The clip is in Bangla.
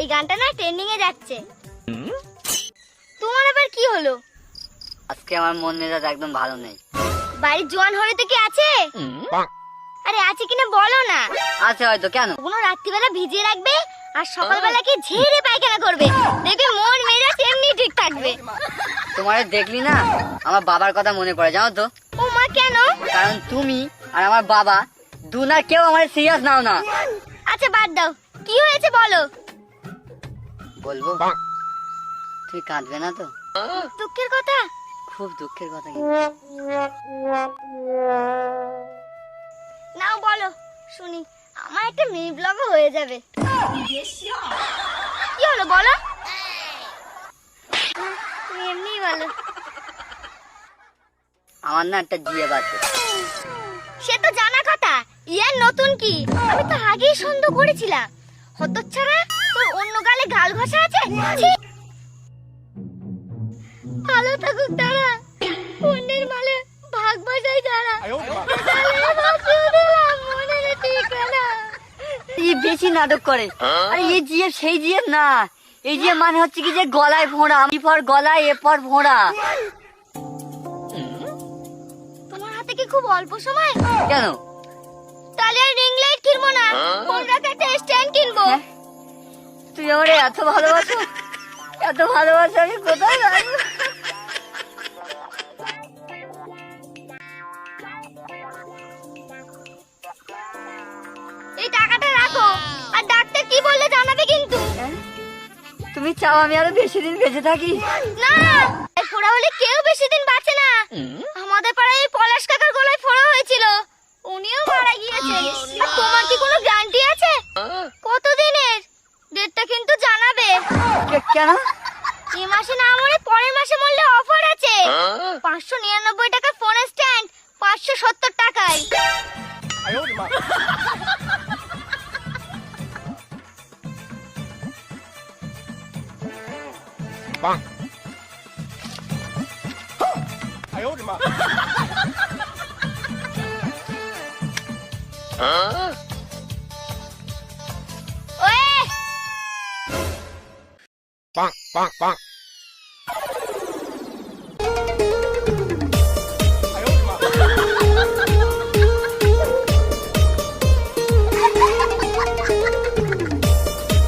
এই গানটা না ট্রেন্ডিং এ যাচ্ছে। তোমার আবার কি হলো? আজকে আমার মন মেজাজ একদম ভালো নেই। বাড়ির জোয়ান হরিতে কি আছে? আরে আছে কিনা বলো না। আছে হয়তো, কেন? কোনো রাত্রিবেলা ভিজিয়ে রাখবে আর সকালবেলা কি ঝেড়ে পায়খানা করবে, দেখবে মন মেজাজ এমনি ঠিক থাকবে। তোমারে দেখলি না আমার বাবার কথা মনে পড়ে, জানো তো? ও মা, কেন? কারণ তুমি আর আমার বাবা দুনার কেউ আমার সিরিয়াস নাও না। আচ্ছা বাদ দাও, কি হয়েছে বলো। বলবো? তুই কাঁদবে না তো? দুঃখের কথা? খুব দুঃখের কথা। নাও বলো শুনি, আমার একটা মিনি ব্লগও হয়ে যাবে। কি হলো বলো? তুমি এমনিই বলো। আমার না একটা জিয়ে আছে। সে তো জানা কথা, ইয়ার নতুন কি? আমি তো আগেই সন্দেহ করেছিলাম। হতচ্ছাড়া, তোর অন্য গালে গাল ঘষা আছে? ছি! ভালো থাকুক তারা, অন্যের মালে ভাগ বাজাই তারা। এই বেশি নাটক করে। আরে এই জিয়ে সেই জিয়ে না, এই জিয়ে মানে হচ্ছে কি যে গলায় ফোঁড়া, আমি পর গলায় এ পর ফোঁড়া। তোমার হাতে কি খুব অল্প সময়? কেন? তাহলে আর রিং লাইট কিনবো না, ফোন রাখার একটা স্ট্যান্ড কিনবো। তুই আমারে এত ভালোবাসো, এত ভালোবাসো, আমি কোথায় রাখবো? এই টাকাটা রাখো, আর ডাক্তার কি বললে জানাবে কিন্তু। তুমি চাও আমি আরো বেশি দিন বেঁচে থাকি? না, এই ফোড়া হলে কেউ বেশি দিন বাঁচে না। আমাদের পাড়ায় এই পলাশ কাকার গলায় ফোড়া হয়েছিল, উনিও মারা গিয়েছে। আর তোমার কি কোনো গ্যারান্টি আছে কতদিনের? ডেটটা কিন্তু জানাবে। কেন? এই মাসে না মরে পরের মাসে মরলে অফার আছে। 599 টাকা ফোন স্ট্যান্ড 570 টাকায়। ওয়ে!